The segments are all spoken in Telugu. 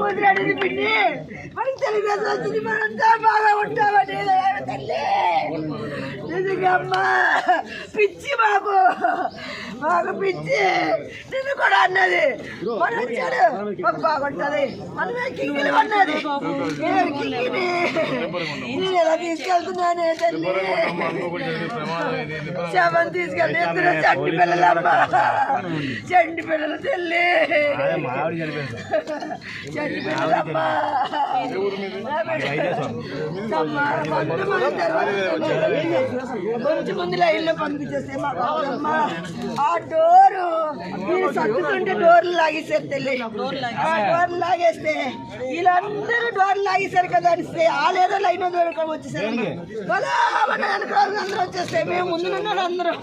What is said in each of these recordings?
కూతురు పిన్ని మనకి తెలుగుదేశం వచ్చింది, మనంతా బాగా ఉంటామని తల్లి. నిజంగా అమ్మా పిచ్చి మాకు పిచ్చి. నిన్ను కూడా అన్నది మన వచ్చాడు మాకు బాగుంటది, మనమే కింగిలి అన్నది. కింగిని నేను ఎలా తీసుకెళ్తున్నానే తల్లి, శవం తీసుకెళ్తే ఇద్దరు చంటి పిల్లలమ్మా, చంటి పిల్లలు తల్లి, చంటి పిల్లలమ్మా. కొంచెం ముందు లైన్లో పంపించేస్తే మా బాబమ్మా ఆ డోరు మీరు సర్దుతుంటే డోర్లు లాగేసారు తల్లి. ఆ డోర్లు లాగేస్తే వీళ్ళందరూ డోర్లు లాగేశారు కదా అనిస్తే వాళ్ళేదో లైన్ వచ్చేసారు. అందరూ వచ్చేస్తే మేము ముందున్నారు, అందరూ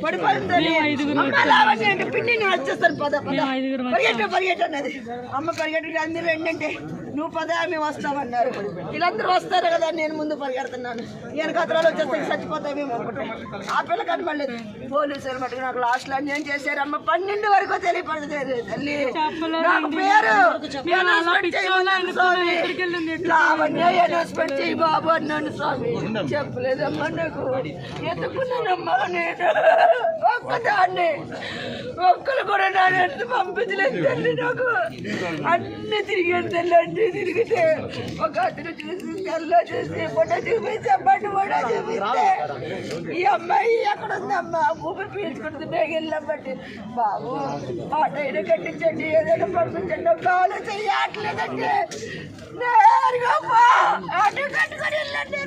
పడిపోయింది. పిండి వచ్చేస్తాను పద పద పరిగెట్టు అన్నది. అమ్మ పరిగెట్టు అందరూ ఏంటంటే నువ్వు పద మేము వస్తామన్నారు. వీళ్ళందరూ వస్తారు కదా, నేను ముందు పరిగెడుతున్నాను. నేను కథరాలు వచ్చేస్తే చచ్చిపోతాయి మేము ఒక్కటే. ఆ పిల్ల కనపడలేదు. పోలీసులు మటుకు నాకు లాస్ట్ లో ఏం చేశారు అమ్మ 12 వరకు తెలియపడలేదు తల్లి. నాకు పేరు అనౌన్స్మెంట్ చేయి బాబు అన్నాను స్వామి. చెప్పలేదమ్మా నాకు. ఎత్తుకున్నానమ్మా నేను ఒక్కదాన్ని, ఒక్కరు కూడా నా ఎంత పంపించలేదు తల్లి. నాకు అన్ని తిరిగాను తల్లి. అన్ని తిరిగితే ఒక అతను చూసి కల్లో చూసి ఫోటో చూపించి అమ్మాయి ఫోటో చూపిస్తే ఈ అమ్మాయి ఎక్కడ ఉందమ్మా ఊపి పీల్చుకుంటుంది వెళ్ళబట్టి బాబు ఆటైనా కట్టించండి, ఏదైనా పంపించండి. ఒక ఆలోచన చేయట్లేదండి. నేరుగా ఆటో కట్టుకొని వెళ్ళండి.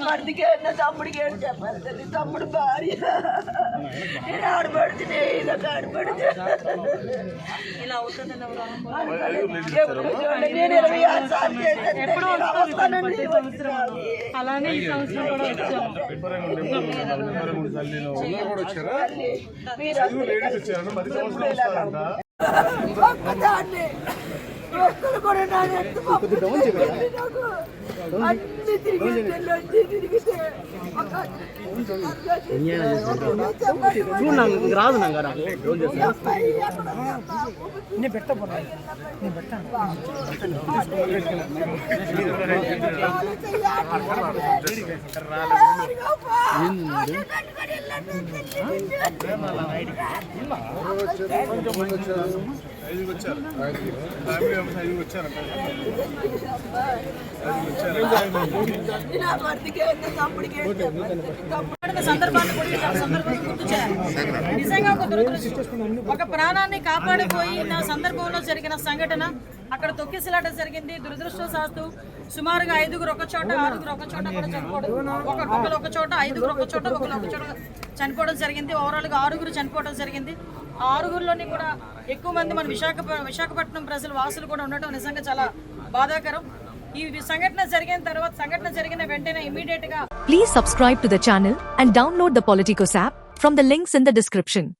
మర్దికి తమ్ముడికి ఏం చెప్పాలి, తమ్ముడు భార్య నేను ఆడపడుతుంది, ఇదొక ఆడపడుతుంది. నేను 26 సార్లు చేశాను వస్తానండి. అలానే ఈ సంవత్సరం కూడా వచ్చాము. ఒక్కరు కూడా నా అన్ని తిరిగితే రాదు నిజంగా ఒక ప్రాణాన్ని కాపాడిపోయి నా సందర్భంలో జరిగిన సంఘటన. అక్కడ తొక్కిసలాట జరిగింది. దురదృష్టవశాత్తు సుమారుగా 5గురు ఒక చోట, 6గురు ఒక చోట కూడా చనిపోవడం, ఒకరు ఒక చోట, 5గురు ఒక చోట, ఒకరు ఒక చోట చనిపోవడం జరిగింది. ఓవరాల్గా 6గురు చనిపోవడం జరిగింది. ఆ 6గురులోని కూడా ఎక్కువ మంది మన విశాఖపట్నం ప్రజలు వాసులు కూడా ఉండటం నిజంగా చాలా బాధాకరం. ఈ సంఘటన జరిగిన వెంటనే ఇమీడియట్ గా please subscribe to the channel and download the Politicos app from the links in the description.